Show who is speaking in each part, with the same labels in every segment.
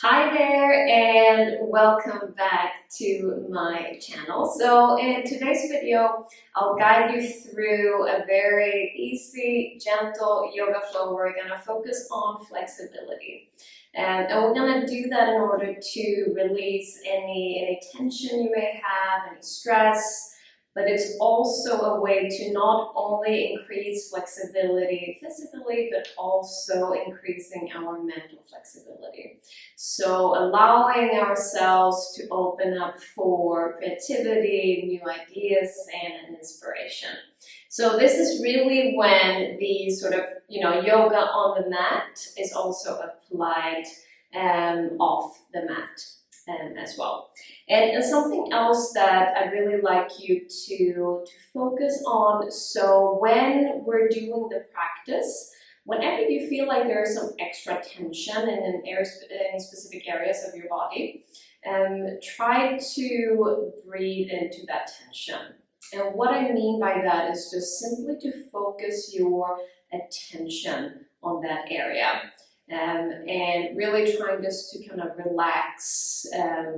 Speaker 1: Hi there and welcome back to my channel. So in today's video, I'll guide you through a very easy, gentle yoga flow. We're going to focus on flexibility. And we're going to do that in order to release any tension you may have, any stress. But it's also a way to not only increase flexibility physically, but also increasing our mental flexibility. So allowing ourselves to open up for creativity, new ideas, and inspiration. So this is really when the sort of, yoga on the mat is also applied off the mat as well. And something else that I really like you to focus on, so when we're doing the practice, whenever you feel like there is some extra tension in specific areas of your body, try to breathe into that tension. And what I mean by that is just simply to focus your attention on that area. And really trying just to kind of relax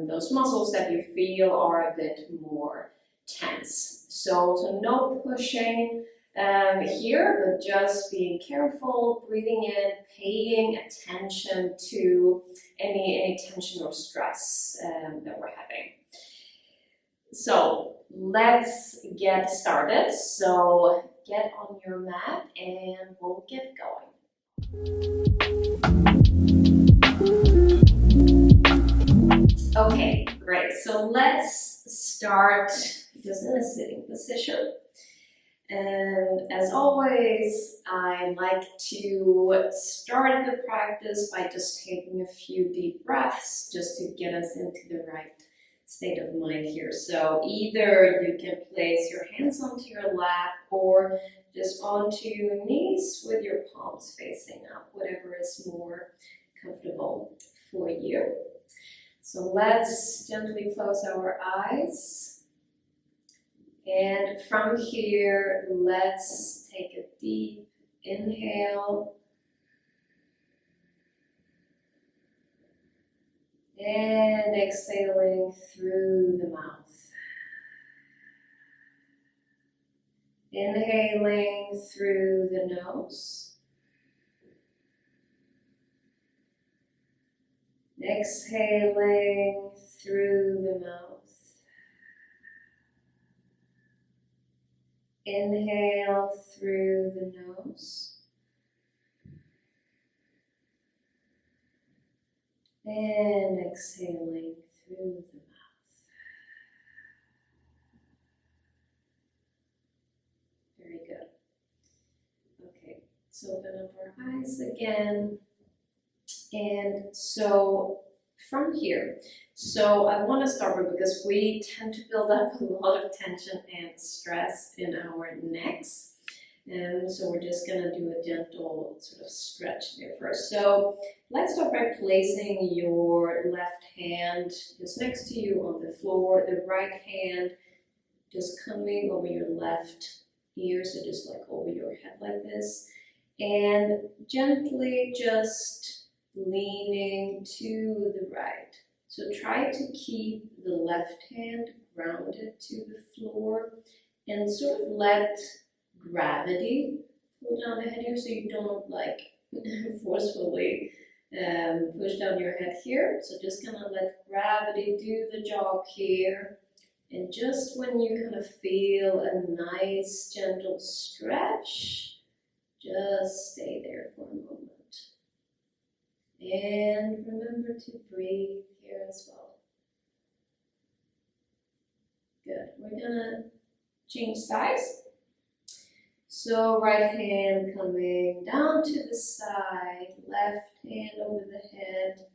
Speaker 1: those muscles that you feel are a bit more tense. So no pushing here, but just being careful, breathing in, paying attention to any tension or stress that we're having. So let's get started. So get on your mat and we'll get going. Okay, great. So let's start just in a sitting position. And as always, I like to start the practice by just taking a few deep breaths just to get us into the right state of mind here. So either you can place your hands onto your lap or just onto your knees with your palms facing up, whatever is more comfortable for you. So let's gently close our eyes. And from here, let's take a deep inhale. And exhaling through the mouth. Inhaling through the nose. Exhaling through the mouth. Inhale through the nose. And exhaling through the mouth. Very good. Okay, so open up our eyes again. And so from here, so I want to start with, because we tend to build up a lot of tension and stress in our necks. And so we're just going to do a gentle sort of stretch there first. So let's start by placing your left hand just next to you on the floor, the right hand just coming over your left ear, so just like over your head like this, and gently just leaning to the right. So try to keep the left hand grounded to the floor and sort of let gravity pull down the head here, so you don't like forcefully push down your head here. So just kind of let gravity do the job here. And just when you kind of feel a nice gentle stretch, just stay there for a moment. And remember to breathe here as well. Good. We're gonna change sides. So right hand coming down to the side, left hand over the head.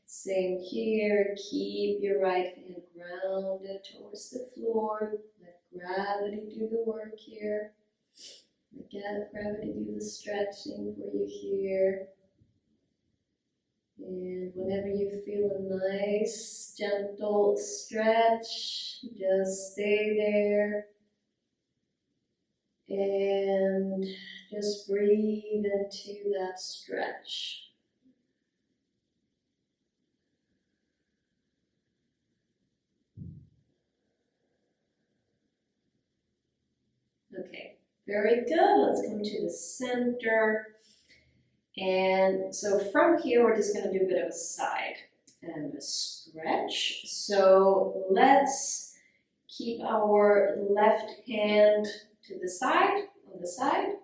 Speaker 1: Same here. Keep your right hand grounded towards the floor. Let gravity do the work here. Let gravity do the stretching for you here. And whenever you feel a nice, gentle stretch, just stay there. And just breathe into that stretch. Okay, very good. Let's come to the center. And so from here, we're just going to do a bit of a side and a stretch. So let's keep our left hand to the side, on the side,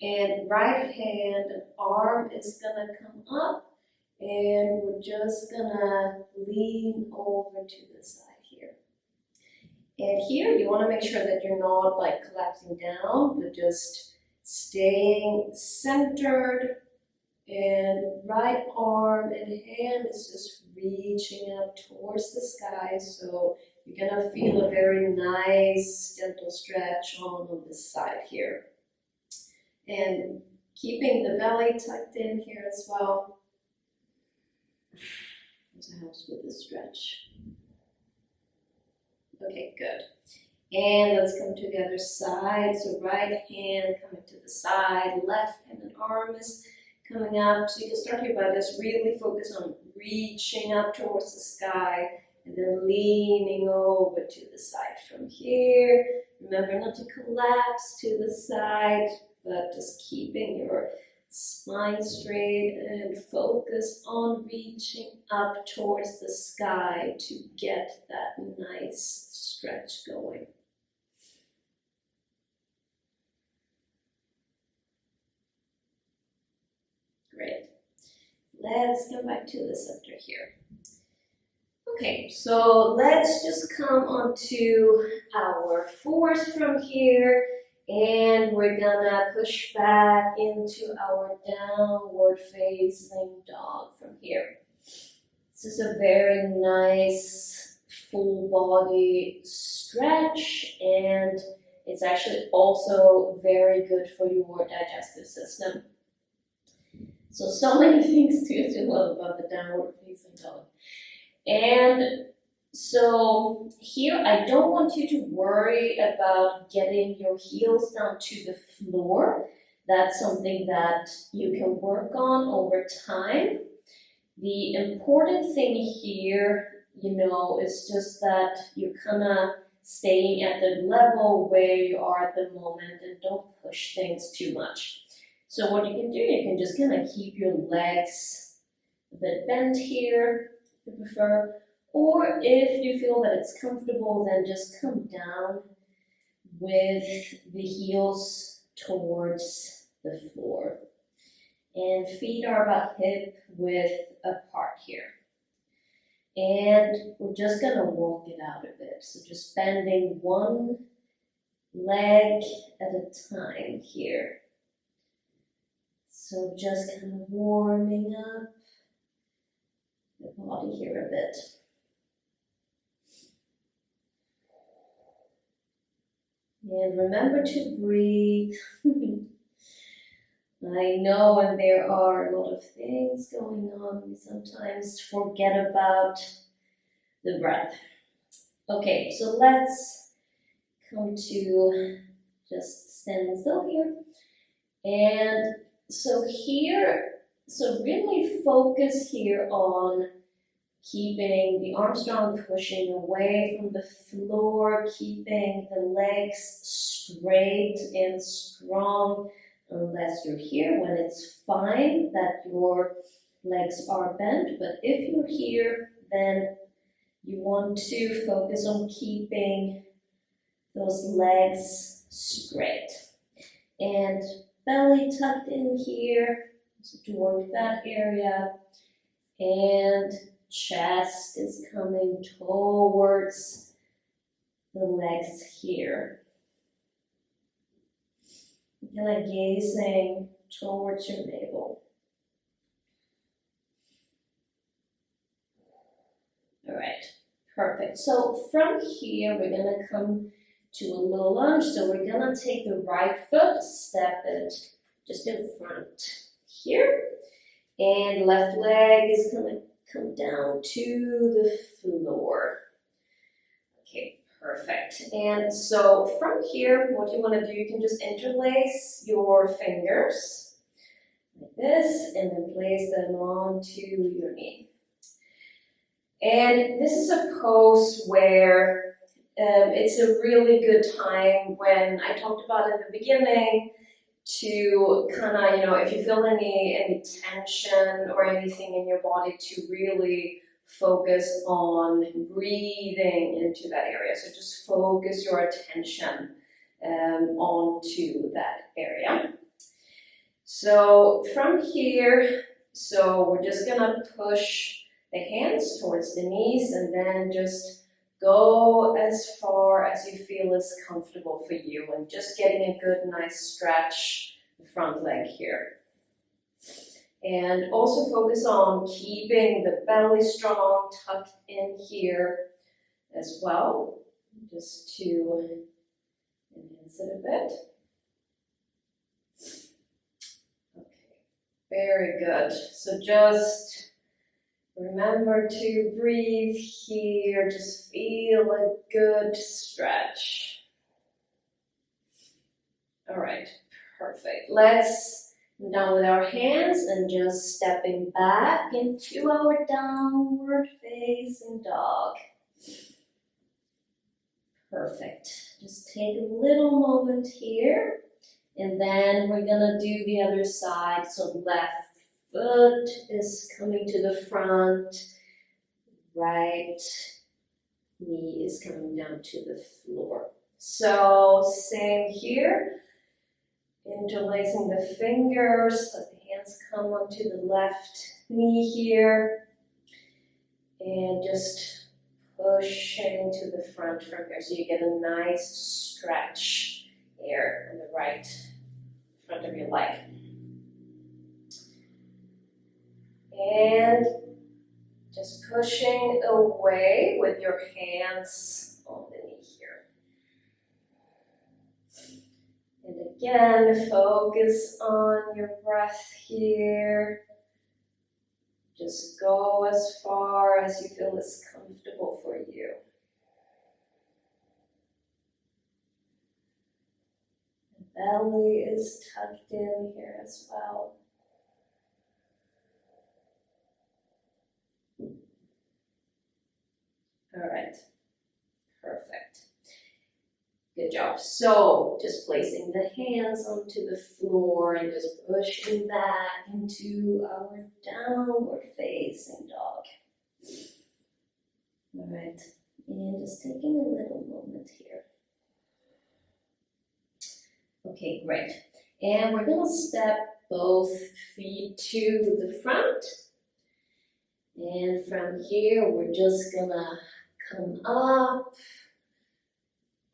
Speaker 1: and right hand and arm is going to come up, and we're just going to lean over to the side here. And here, you want to make sure that you're not like collapsing down, but just staying centered. And right arm and hand is just reaching up towards the sky. So you're gonna feel a very nice gentle stretch on this side here. And keeping the belly tucked in here as well. Also helps with the stretch. Okay, good. And let's come to the other side. So right hand coming to the side, left hand and arm is coming up. So you can start here by just really focus on reaching up towards the sky and then leaning over to the side from here. Remember not to collapse to the side, but just keeping your spine straight and focus on reaching up towards the sky to get that nice stretch going. Great. Let's come back to the center here. Okay, so let's just come onto our fourth from here, and we're gonna push back into our downward facing dog from here. This is a very nice full body stretch, and it's actually also very good for your digestive system. So many things to love about the downward facing dog. And so here, I don't want you to worry about getting your heels down to the floor. That's something that you can work on over time. The important thing here, is just that you're kind of staying at the level where you are at the moment and don't push things too much. So what you can do, you can just kind of keep your legs a bit bent here, if you prefer. Or if you feel that it's comfortable, then just come down with the heels towards the floor. And feet are about hip width apart here. And we're just going to walk it out a bit. So just bending one leg at a time here. So just kind of warming up the body here a bit. And remember to breathe. I know when there are a lot of things going on, we sometimes forget about the breath. Okay, so let's come to just standing still here. And so really focus here on keeping the arms strong, pushing away from the floor, keeping the legs straight and strong, unless you're here when it's fine that your legs are bent. But if you're here, then you want to focus on keeping those legs straight. And belly tucked in here, so to work that area. And chest is coming towards the legs here. Kind of gazing towards your navel. All right, perfect. So from here, we're going to come to a low lunge. So we're going to take the right foot, step it just in front here. And left leg is going to come down to the floor. Okay, perfect. And so from here, what you want to do, you can just interlace your fingers like this and then place them onto your knee. And this is a pose where it's a really good time when I talked about in the beginning to kind of, if you feel any tension or anything in your body, to really focus on breathing into that area. So just focus your attention onto that area. So from here, so we're just gonna push the hands towards the knees and then just go as far as you feel is comfortable for you, and just getting a good nice stretch the front leg here. And also focus on keeping the belly strong, tucked in here as well, just to enhance it a bit. Okay, very good. So just remember to breathe here, just feel a good stretch. All right, perfect. Let's come down with our hands and just stepping back into our downward facing dog. Perfect. Just take a little moment here, and then we're gonna do the other side. So left foot is coming to the front, right knee is coming down to the floor. So same here, interlacing the fingers, let the hands come onto the left knee here, and just pushing to the front from here, so you get a nice stretch here on the right front of your leg. And just pushing away with your hands on the knee here. And again, focus on your breath here. Just go as far as you feel is comfortable for you. The belly is tucked in here as well. All right, perfect. Good job. So just placing the hands onto the floor and just pushing back into our downward facing dog. All right, and just taking a little moment here. Okay, great. And we're gonna step both feet to the front. And from here, we're just gonna come up,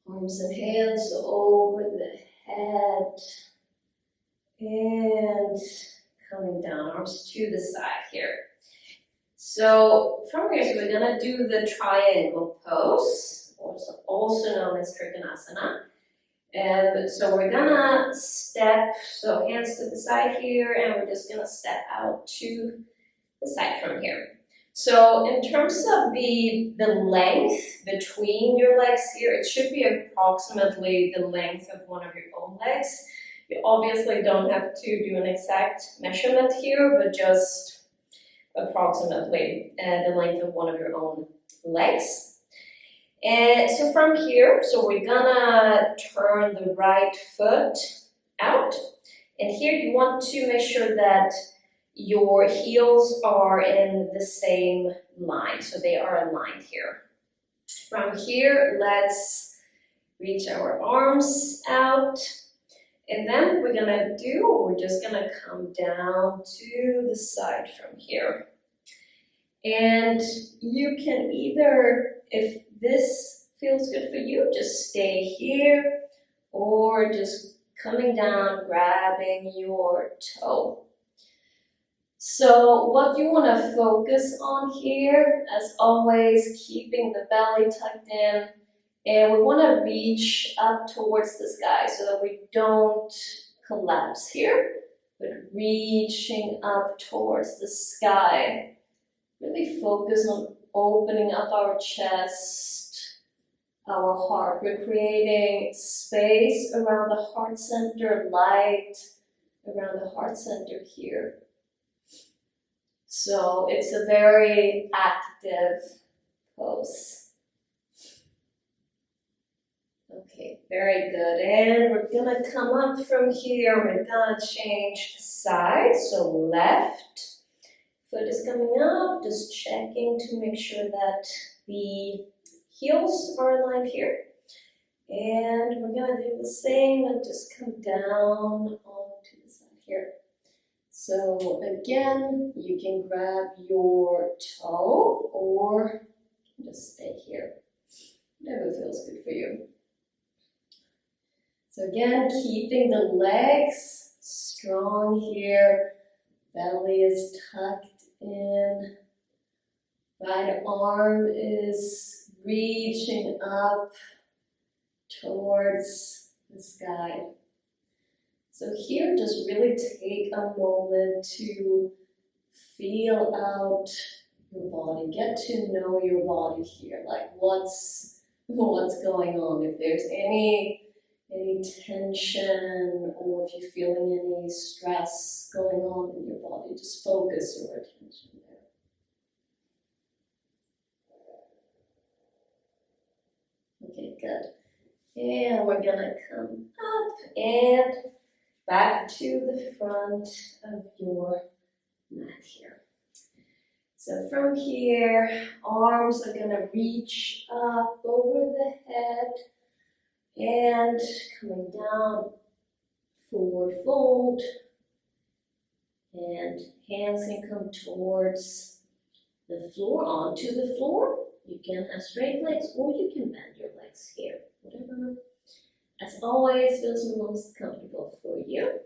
Speaker 1: arms and hands over the head, and coming down, arms to the side here. So from here, so we're gonna do the triangle pose, also known as Trikonasana. And so we're gonna step, so hands to the side here, and we're just gonna step out to the side from here. So in terms of the length between your legs here, it should be approximately the length of one of your own legs. You obviously don't have to do an exact measurement here, but just approximately the length of one of your own legs. And so from here, so we're gonna turn the right foot out. And here you want to make sure that your heels are in the same line, so they are aligned here. From here, let's reach our arms out, and then we're just gonna come down to the side from here. And you can either, if this feels good for you, just stay here, or just coming down, grabbing your toe. So what you want to focus on here, as always, keeping the belly tucked in, and we want to reach up towards the sky so that we don't collapse here, but reaching up towards the sky. Really focus on opening up our chest, our heart. We're creating space around the heart center, light around the heart center here. So it's a very active pose. Okay, very good. And we're gonna come up from here. We're gonna change sides. So left foot is coming up, just checking to make sure that the heels are aligned here. And we're gonna do the same and just come down onto the side here. So again, you can grab your toe or just stay here. Whatever feels good for you. So again, keeping the legs strong here. Belly is tucked in. Right arm is reaching up towards the sky. So here, just really take a moment to feel out your body. Get to know your body here. Like what's going on. If there's any tension or if you're feeling any stress going on in your body, just focus your attention there. Okay, good. And we're gonna come up and back to the front of your mat here. So from here, arms are gonna reach up over the head and coming down, forward fold, and hands can come towards the floor, onto the floor. You can have straight legs or you can bend your legs here, whatever, as always, feels the most comfortable for you.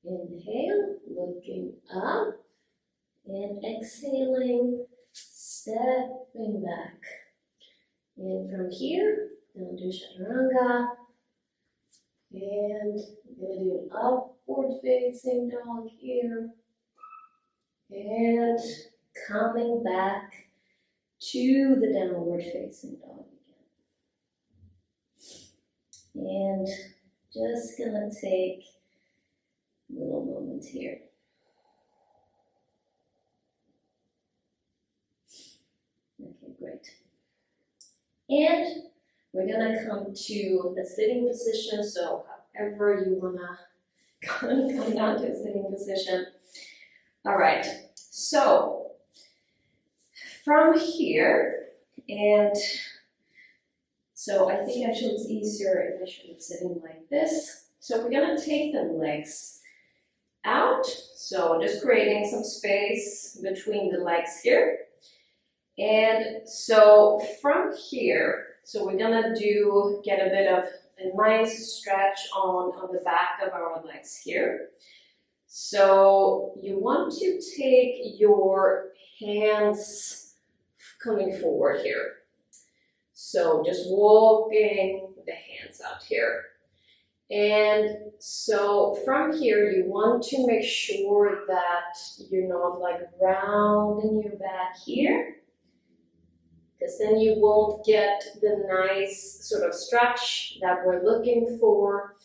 Speaker 1: Inhale, looking up, and exhaling, stepping back. And from here, down to chaturanga, and we're going to do an upward facing dog here, and coming back to the downward facing dog again. And just going to take a little moment here. Okay, great. And we're gonna come to the sitting position, so however you wanna come down to a sitting position. All right, so from here, and so I think actually it's easier if I should be sitting like this. So we're gonna take the legs out, so just creating some space between the legs here. And so from here, so we're gonna get a bit of a nice stretch on the back of our legs here. So you want to take your hands coming forward here. So just walking the hands out here. And so from here, you want to make sure that you're not like rounding your back here, because then you won't get the nice sort of stretch that we're looking for.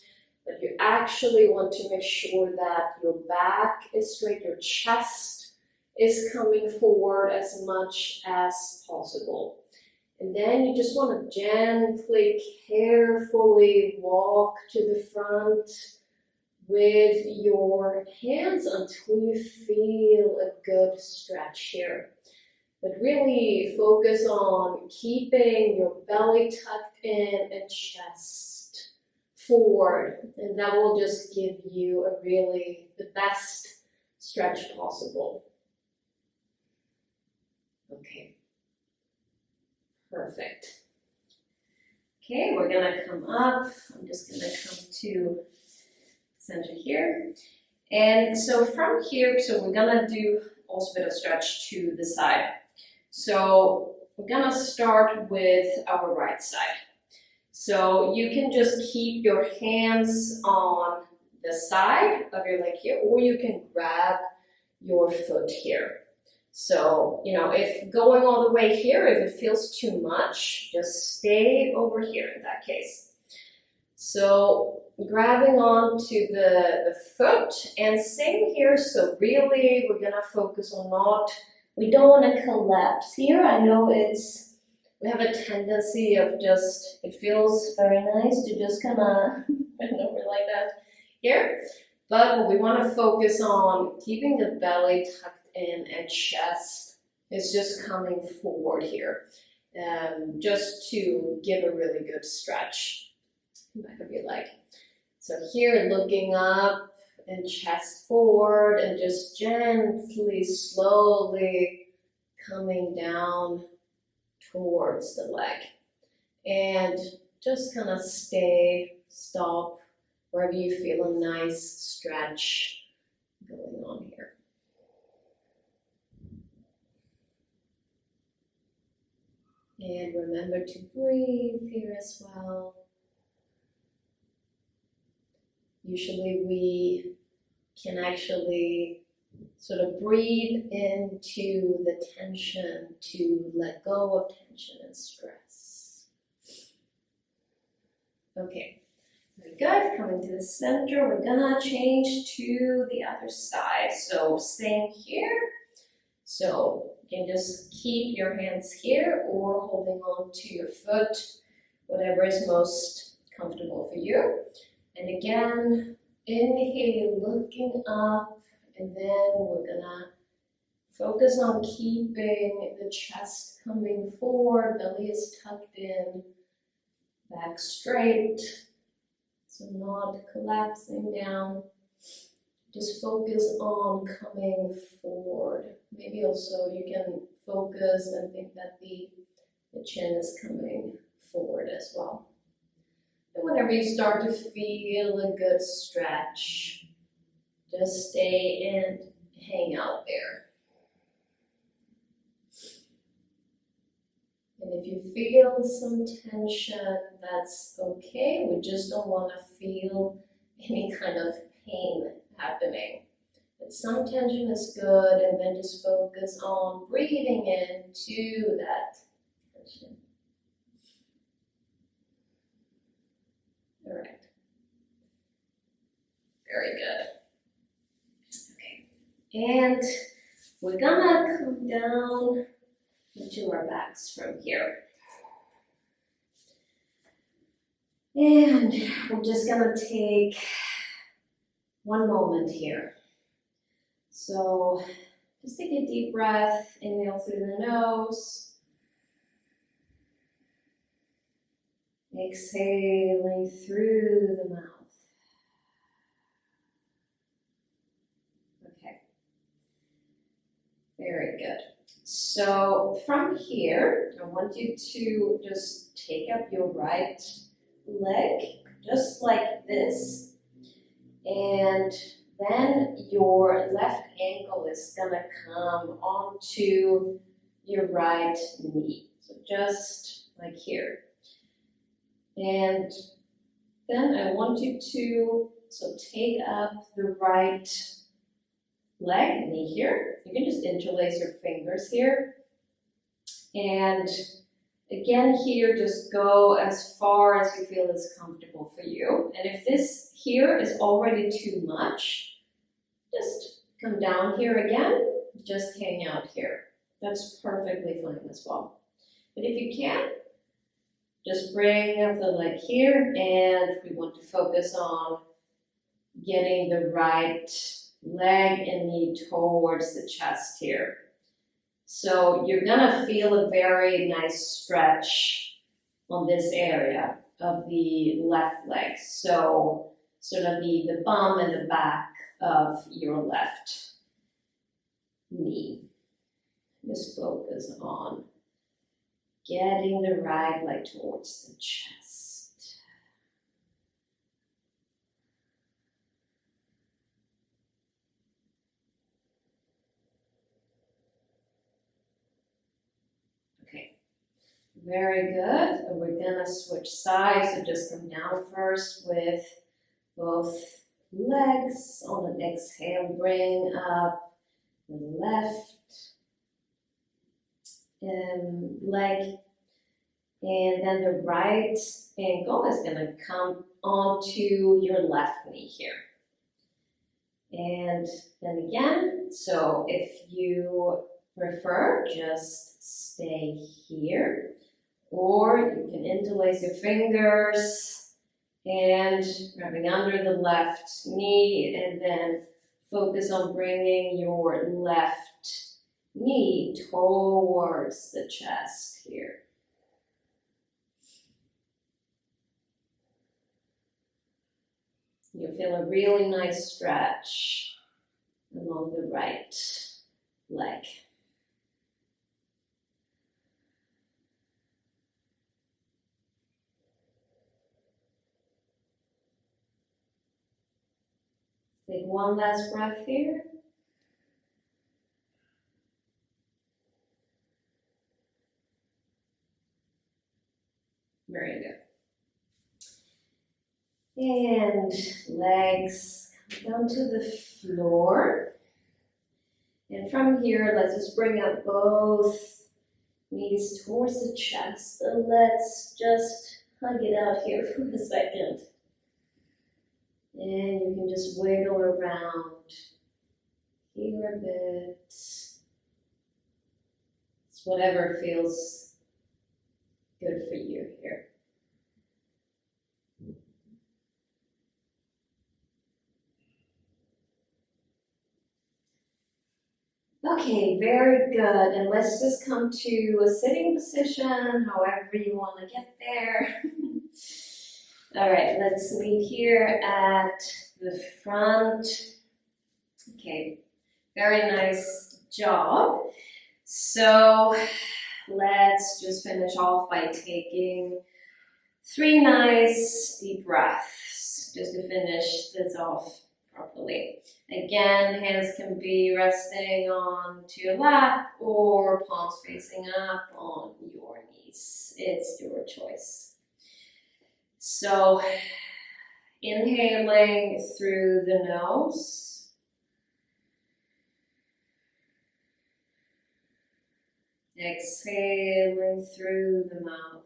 Speaker 1: But you actually want to make sure that your back is straight, your chest is coming forward as much as possible. And then you just want to gently, carefully walk to the front with your hands until you feel a good stretch here. But really focus on keeping your belly tucked in and chest forward. And that will just give you the best stretch possible. Okay. Perfect. Okay, we're gonna come up. I'm just gonna come to center here. And so from here, so we're gonna do also a bit of stretch to the side. So we're gonna start with our right side. So you can just keep your hands on the side of your leg here, or you can grab your foot here. So, if going all the way here, if it feels too much, just stay over here in that case. So, grabbing onto the foot, and same here. So really, we're gonna focus on we don't want to collapse here. I know it's we have a tendency of just, it feels very nice to just kind of bend over like that here. But what we want to focus on, keeping the belly tucked in and chest is just coming forward here. Just to give a really good stretch back of your leg. So here, looking up and chest forward and just gently, slowly coming down towards the leg. And just kind of stop wherever you feel a nice stretch going on here. And remember to breathe here as well. Usually we can actually sort of breathe into the tension to let go of tension and stress. Okay, very good. Coming to the center, we're gonna change to the other side. So same here. So you can just keep your hands here or holding on to your foot, whatever is most comfortable for you. And again, inhale, looking up, and then we're gonna focus on keeping the chest coming forward, belly is tucked in, back straight, so not collapsing down. Just focus on coming forward. Maybe also you can focus and think that the chin is coming forward as well. And whenever you start to feel a good stretch, just stay and hang out there. And if you feel some tension, that's okay. We just don't want to feel any kind of pain happening. But some tension is good, and then just focus on breathing into that tension. All right. Very good. Okay. And we're gonna come down into our backs from here. And we're just gonna take one moment here. So just take a deep breath, inhale through the nose. Exhaling through the mouth. Okay. Very good. So from here, I want you to just take up your right leg, just like this. And then your left ankle is gonna come onto your right knee. So just like here. And then I want you to take up the right leg, knee here. You can just interlace your fingers here. And again here, just go as far as you feel is comfortable for you. And if this here is already too much, just come down here again, just hang out here. That's perfectly fine as well. But if you can't, just bring up the leg here, and we want to focus on getting the right leg and knee towards the chest here. So you're gonna feel a very nice stretch on this area of the left leg. So sort of the bum and the back of your left knee. Just focus on getting the right leg towards the chest. Okay, very good. And we're gonna switch sides. So just come down first with both legs. On an exhale, bring up the left leg, and then the right ankle is going to come onto your left knee here. And then again, so if you prefer, just stay here, Or you can interlace your fingers and grabbing under the left knee, and then focus on bringing your left knee towards the chest here. You'll feel a really nice stretch along the right leg. Take one last breath here. Very good. And legs come down to the floor. And from here, let's just bring up both knees towards the chest. And let's just hug it out here for a second. And you can just wiggle around here a bit. It's whatever feels good for you here. Okay, very good. And let's just come to a sitting position, however you want to get there. All right, let's meet here at the front. Okay, very nice job. So let's just finish off by taking 3 nice deep breaths just to finish this off properly. Again, hands can be resting onto your lap or palms facing up on your knees. It's your choice. So, inhaling through the nose. Exhaling through the mouth.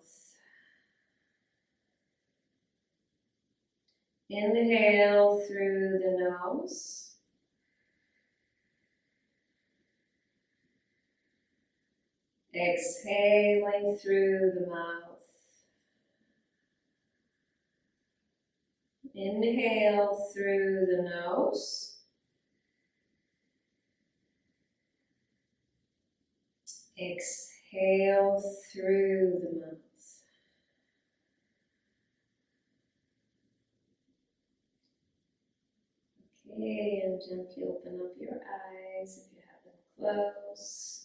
Speaker 1: Inhale through the nose. Exhaling through the mouth. Inhale through the nose. Exhale through the mouth. Okay, and gently open up your eyes if you have them closed.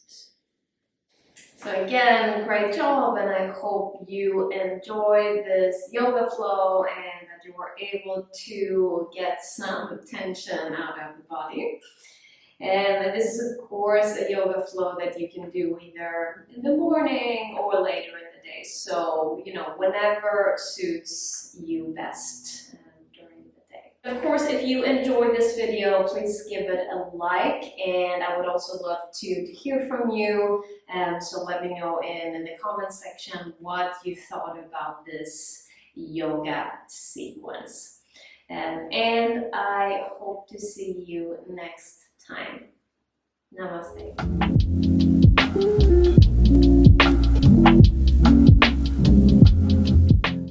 Speaker 1: So again, great job, and I hope you enjoyed this yoga flow and that you were able to get some tension out of the body. And this is of course a yoga flow that you can do either in the morning or later in the day. So, whenever suits you best during the day. Of course, if you enjoyed this video, please give it a like, and I would also love to hear from you. So let me know in the comment section what you thought about this yoga sequence. And I hope to see you next time. Namaste.